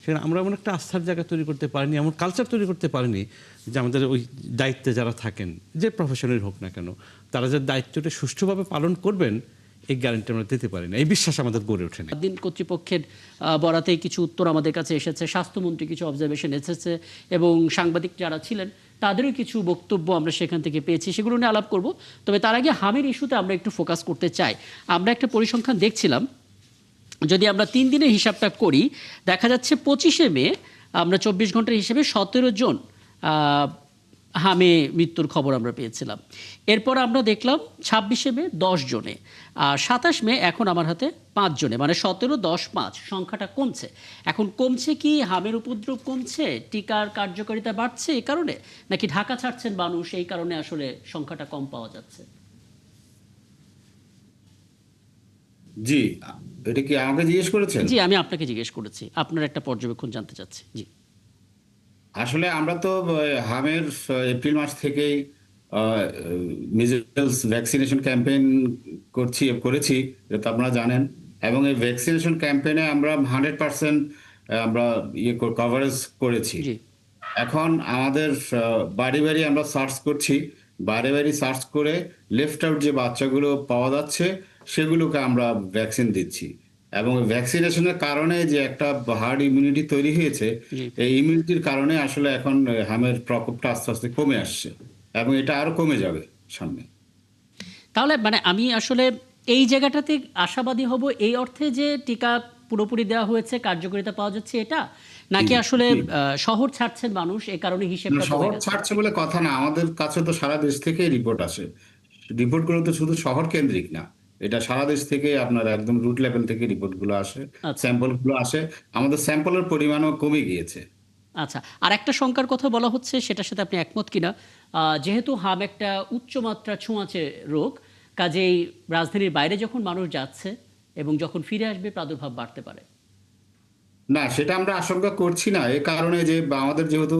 সেখানে আমরা এমন একটা আস্থার জায়গা তৈরি করতে পারিনি, এমন কালচার তৈরি করতে পারিনি যে আমাদের ওই দায়িত্বে যারা থাকেন, যে প্রফেশনের হোক না কেন, তারা যে দায়িত্বটা সুষ্ঠুভাবে পালন করবেন এই গ্যারান্টি আমরা দিতে পারি না, এই বিশ্বাস আমাদের গড়ে ওঠেনি। দিন কর্তৃপক্ষের বরাতে কিছু উত্তর আমাদের কাছে এসেছে, স্বাস্থ্যমন্ত্রী কিছু অবজারভেশন এসেছে এবং সাংবাদিক যারা ছিলেন তাদেরও কিছু বক্তব্য আমরা সেখান থেকে পেয়েছি, সেগুলো নিয়ে আলাপ করব। তবে তার আগে হামের ইস্যুতে আমরা একটু ফোকাস করতে চাই। আমরা একটা পরিসংখ্যান দেখছিলাম, যদি আমরা 3 দিনের হিসাবটা করি দেখা যাচ্ছে 25শে মে আমরা 24 ঘন্টার হিসেবে 17 জন হামে মৃত্যুর খবর আমরা পেয়েছিলাম। এরপর আমরা দেখলাম 26শে মে 10 জনে, আর 27 মে এখন আমার হাতে 5 জনে, মানে 17, 10, 5 সংখ্যাটা কমছে। এখন কমছে কি হামের উপদ্রব কমছে, টিকার কার্যকারিতা বাড়ছে এই কারণে, নাকি ঢাকা ছাড়ছেন মানুষ এই কারণে আসলে সংখ্যাটা কম পাওয়া যাচ্ছে? জি, এটা কি আমাকে জিজ্ঞেস করেছেন? জি, আমি আপনাকে জিজ্ঞেস করেছি, আপনার একটা পর্যবেক্ষণ জানতে চাচ্ছি। জি, আসলে আমরা তো হামের এপ্রিল মাস থেকেই মিজেলস ভ্যাকসিনেশন ক্যাম্পেইন করেছি, এটা তো আপনারা জানেন। এবং এই ভ্যাকসিনেশন ক্যাম্পেইনে আমরা 100% আমরা কভারেজ করেছি। জি। এখন আমাদের বাড়ি বাড়ি আমরা সার্চ করছি, বাড়ি বাড়ি সার্চ করে লেফট আউট যে বাচ্চাগুলো পাওয়া যাচ্ছে সেগুলোকে আমরা ভ্যাকসিন দিচ্ছি। এবং ভ্যাকসিনেশনের কারণে যে একটা হার্ড ইমিউনিটি তৈরি হয়েছে, জি। এই ইমিউনিটির কারণে আসলে এখন হামের প্রকোপটা আস্তে আস্তে কমে আসছে এবং এটা আরো কমে যাবে সামনে। তাহলে মানে আমি আসলে এই জায়গাটাতে আশাবাদী হব এই অর্থে যে টিকা পুরোপুরি দেওয়া হয়েছে, কার্যকারিতা পাওয়া যাচ্ছে এটা, নাকি আসলে শহর ছাড়ছেন মানুষ এই কারণে হিসেবটা কমে শহর গেছে? ছাড়ছে বলে কথা না, আমাদের কাছে তো সারা দেশ থেকে রিপোর্ট আসে। রিপোর্টগুলো তো শুধু শহর কেন্দ্রিক না, এটা সারা দেশ থেকে আপনার একদম রুট লেভেল থেকে রিপোর্টগুলো আসে, আচ্ছা, স্যাম্পলগুলো আসে। আমাদের স্যাম্পলের পরিমাণও কমে গিয়েছে। আচ্ছা। আর একটা শঙ্কার কথা বলা হচ্ছে, সেটার সাথে আপনি একমত কিনা, যেহেতু হাম একটা উচ্চমাত্রা ছোঁয়াচে রোগ, কাজেই রাজধানীর বাইরে যখন মানুষ যাচ্ছে এবং যখন ফিরে আসবে প্রাদুর্ভাব বাড়তে পারে। না, সেটা আমরা আশঙ্কা করছি না, এ কারণে যে আমাদের যেহেতু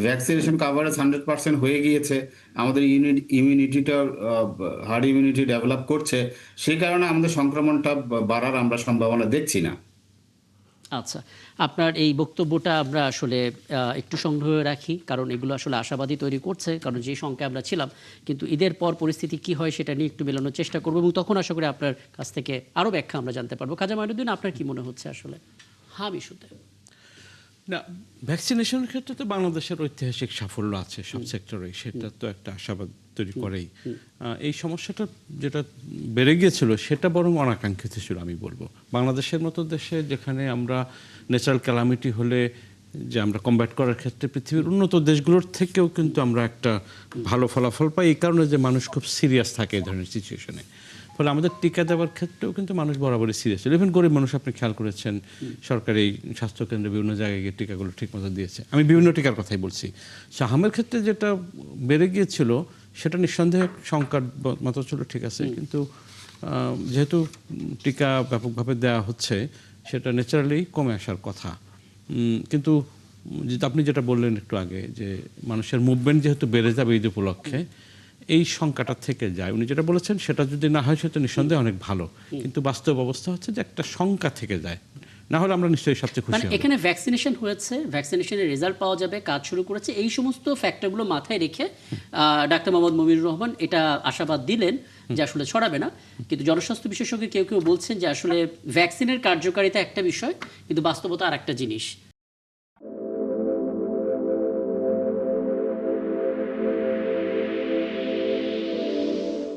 ভ্যাকসিনেশন কাভারেজ 100% হয়ে গিয়েছে, আমাদের ইমিউনিটিটা হার্ড ইমিউনিটি ডেভেলপ করছে, সেই কারণে আমাদের সংক্রমণটা বাড়ার আমরা সম্ভাবনা দেখছি না। আচ্ছা, আপনার এই বক্তব্যটা আমরা আসলে একটু সংগ্রহ রাখি, কারণ এগুলো আসলে আশাবাদী তৈরি করছে, কারণ যে সংখ্যায় আমরা ছিলাম, কিন্তু ঈদের পর পরিস্থিতি কি হয় সেটা নিয়ে একটু মেলানোর চেষ্টা করবো এবং তখন আশা করি আপনার কাছ থেকে আরও ব্যাখ্যা আমরা জানতে পারবো। খাজা মাইনুদ্দিন, আপনার কি মনে হচ্ছে আসলে হাম ইস্যুতে? না, ভ্যাকসিনেশনের ক্ষেত্রে তো বাংলাদেশের ঐতিহাসিক সাফল্য আছে সব সেক্টরেই, সেটা তো একটা আশাবাদ তৈরি করেই। এই সমস্যাটা যেটা বেড়ে গিয়েছিল সেটা বরং অনাকাঙ্ক্ষিত ছিল আমি বলবো। বাংলাদেশের মতো দেশে যেখানে আমরা ন্যাচারাল ক্যালামিটি হলে যে আমরা কমব্যাট করার ক্ষেত্রে পৃথিবীর উন্নত দেশগুলোর থেকেও কিন্তু আমরা একটা ভালো ফলাফল পাই, এই কারণে যে মানুষ খুব সিরিয়াস থাকে এই ধরনের সিচুয়েশনে। ফলে আমাদের টিকা দেওয়ার ক্ষেত্রেও কিন্তু মানুষ বরাবরই সিরিয়াস ছিল। ইভেন গরিব মানুষ আপনি খেয়াল করেছেন সরকারি স্বাস্থ্যকেন্দ্রে বিভিন্ন জায়গায় গিয়ে টিকাগুলো ঠিকমতো দিয়েছে। আমি বিভিন্ন টিকার কথাই বলছি। হামের ক্ষেত্রে যেটা বেড়ে গিয়েছিল সেটা নিঃসন্দেহে সংকট মতো ছিল, ঠিক আছে, কিন্তু যেহেতু টিকা ব্যাপকভাবে দেওয়া হচ্ছে সেটা ন্যাচারালি কমে আসার কথা। কিন্তু আপনি যেটা বললেন একটু আগে যে মানুষের মুভমেন্ট যেহেতু বেড়ে যাবে ঈদ উপলক্ষে, এই সংখ্যাটা থেকে যায়। উনি যেটা বলেছেন সেটা যদি না হয় সেটা নিঃসন্দেহে অনেক ভালো, কিন্তু বাস্তব অবস্থা হচ্ছে যে একটা সংখ্যা থেকে যায়, না হলে আমরা নিশ্চয়ই সবচেয়ে খুশি হব। এখানে ভ্যাকসিনেশন হয়েছে, ভ্যাকসিনেশনের রেজাল্ট পাওয়া যাবে, কাজ শুরু করেছে, এই সমস্ত ফ্যাক্টরগুলো মাথায় রেখে ডাক্তার মোহাম্মদ মমিনুর রহমান এটা আশাবাদ দিলেন যে আসলে ছড়াবে না। কিন্তু জনস্বাস্থ্য বিশেষজ্ঞ কেউ কেউ বলছেন যে আসলে ভ্যাকসিনের কার্যকারিতা একটা বিষয়, কিন্তু বাস্তবতা আর একটা জিনিস।